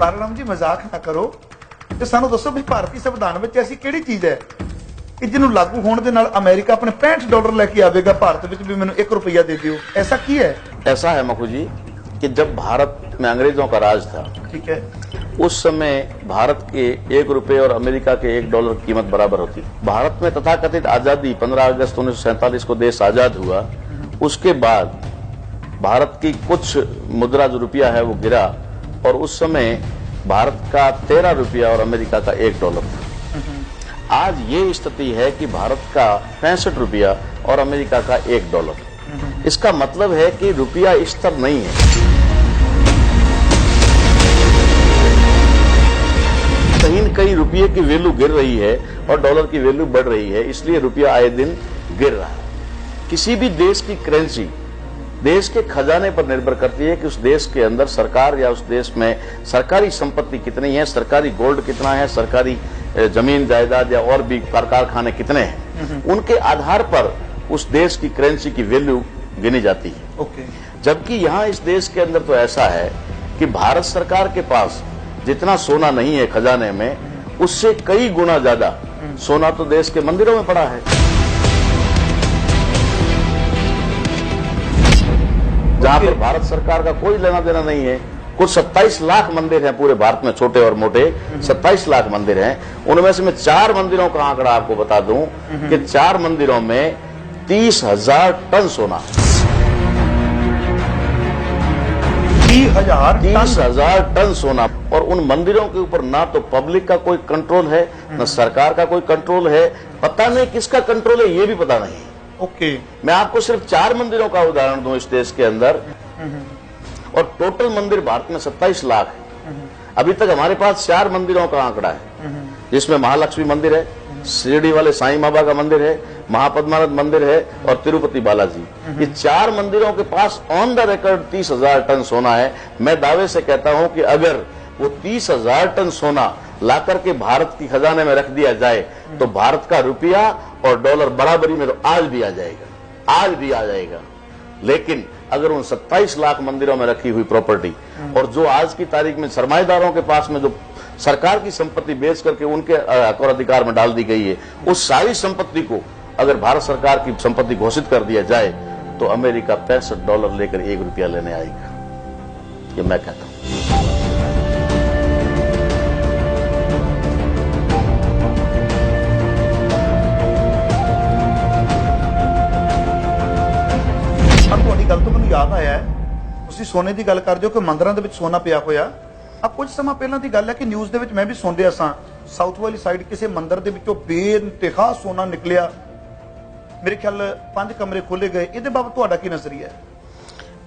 ਪਾਰਲਮ ਜੀ ਮਜ਼ਾਕ ਨਾ ਕਰੋ ਤੇ ਸਾਨੂੰ ਦੱਸੋ ਵੀ ਭਾਰਤੀ ਸੰਵਿਧਾਨ ਵਿੱਚ ਐਸੀ ਕਿਹੜੀ ਚੀਜ਼ ਹੈ ਕਿ ਜਿਹਨੂੰ ਲਾਗੂ ਹੋਣ ਦੇ ਨਾਲ ਅमेरिका अपने $65 लेके आवेगा भारत ਵਿੱਚ भी ਮੈਨੂੰ ₹1 दे दियो। ऐसा की है? ऐसा है मखू जी कि जब भारत में अंग्रेजों का राज था, ठीक है, उस समय भारत के ₹1 और अमेरिका के $1 की कीमत बराबर होती। भारत में तथाकथित आजादी 15 अगस्त 1947 को देश आजाद हुआ। उसके बाद भारत की कुछ मुद्रा जो रुपया है वो गिरा और उस समय भारत का ₹13 और अमेरिका का $1 था। आज ये स्थिति है कि भारत का ₹65 और अमेरिका का $1। इसका मतलब है कि रुपया स्थिर नहीं है। कहीं न कहीं रुपये की वैल्यू गिर रही है और डॉलर की वैल्यू बढ़ रही है, इसलिए रुपया आए दिन गिर रहा है। किसी भी देश की करेंसी देश के खजाने पर निर्भर करती है कि उस देश के अंदर सरकार या उस देश में सरकारी संपत्ति कितनी है, सरकारी गोल्ड कितना है, सरकारी जमीन जायदाद या और भी कारखाने कितने हैं। उनके आधार पर उस देश की करेंसी की वैल्यू गिनी जाती है। ओके। जबकि यहाँ इस देश के अंदर तो ऐसा है कि भारत सरकार के पास जितना सोना नहीं है खजाने में, उससे कई गुना ज्यादा सोना तो देश के मंदिरों में पड़ा है। जहां पर भारत सरकार का कोई लेना देना नहीं है। कुछ 27 लाख मंदिर हैं पूरे भारत में, छोटे और मोटे 27 लाख मंदिर हैं। उनमें से मैं 4 मंदिरों का आंकड़ा आपको बता दूं कि 4 मंदिरों में 30,000 टन सोना। 30,000 टन सोना। और उन मंदिरों के ऊपर ना तो पब्लिक का कोई कंट्रोल है, न सरकार का कोई कंट्रोल है। पता नहीं किसका कंट्रोल है, ये भी पता नहीं। ओके। मैं आपको सिर्फ 4 मंदिरों का उदाहरण दूं इस देश के अंदर, और टोटल मंदिर भारत में 27 लाख है। अभी तक हमारे पास 4 मंदिरों का आंकड़ा है, जिसमें महालक्ष्मी मंदिर है, शिरडी वाले साईं बाबा का मंदिर है, महापद्मानाथ मंदिर है और तिरुपति बालाजी। ये 4 मंदिरों के पास ऑन द रिकॉर्ड 30,000 टन सोना है। मैं दावे से कहता हूं कि अगर वो 30,000 टन सोना लाकर के भारत की खजाने में रख दिया जाए तो भारत का रुपया और डॉलर बराबरी में तो आज भी आ जाएगा, आज भी आ जाएगा। लेकिन अगर उन 27 लाख मंदिरों में रखी हुई प्रॉपर्टी और जो आज की तारीख में सरमाएदारों के पास में जो सरकार की संपत्ति बेच करके उनके हक और अधिकार में डाल दी गई है, उस सारी संपत्ति को अगर भारत सरकार की संपत्ति घोषित कर दिया जाए तो अमेरिका $65 लेकर ₹1 लेने आएगा। ये मैं कहता हूं। गल तो मैं याद आया है, ਤੁਸੀਂ सोने की गल कर दिओ कि मंदिरों के सोना पिया होया। अब कुछ समय पहला की गल है कि न्यूज़ दे विच मैं भी सुन रहा सा, साउथ वाली साइड किसी मंदिर के विचों बेइंतहा सोना निकलिया। मेरे ख्याल 5 कमरे खोले गए। इहदे बाबत तुहाडा की नजरिया है?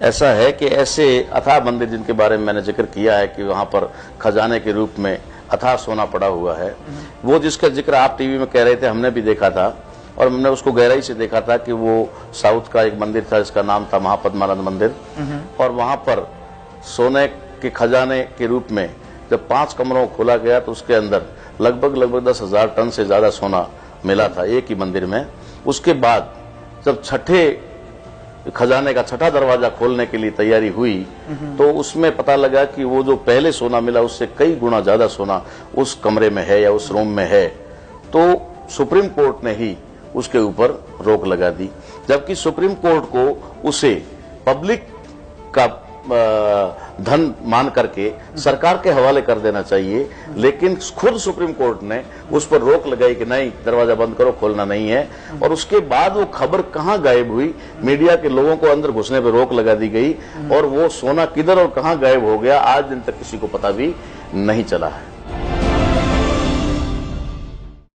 ऐसा है कि ऐसे अथाह मंदिर जिनके बारे में मैंने जिक्र किया है कि वहां पर खजाने के रूप में अथाह सोना पड़ा हुआ है, वो जिसका जिक्र आप टीवी में कह रहे थे, हमने भी देखा था और हमने उसको गहराई से देखा था कि वो साउथ का एक मंदिर था जिसका नाम था महापद्मानाथ मंदिर। और वहां पर सोने के खजाने के रूप में जब 5 कमरों को खोला गया तो उसके अंदर लगभग 10,000 टन से ज्यादा सोना मिला था एक ही मंदिर में। उसके बाद जब छठे खजाने का छठा दरवाजा खोलने के लिए तैयारी हुई तो उसमें पता लगा कि वो जो पहले सोना मिला उससे कई गुना ज्यादा सोना उस कमरे में है या उस रूम में है। तो सुप्रीम कोर्ट ने ही उसके ऊपर रोक लगा दी, जबकि सुप्रीम कोर्ट को उसे पब्लिक का धन मान करके सरकार के हवाले कर देना चाहिए। लेकिन खुद सुप्रीम कोर्ट ने उस पर रोक लगाई कि नहीं, दरवाजा बंद करो, खोलना नहीं है। और उसके बाद वो खबर कहां गायब हुई, मीडिया के लोगों को अंदर घुसने पर रोक लगा दी गई और वो सोना किधर और कहां गायब हो गया आज दिन तक किसी को पता भी नहीं चला है।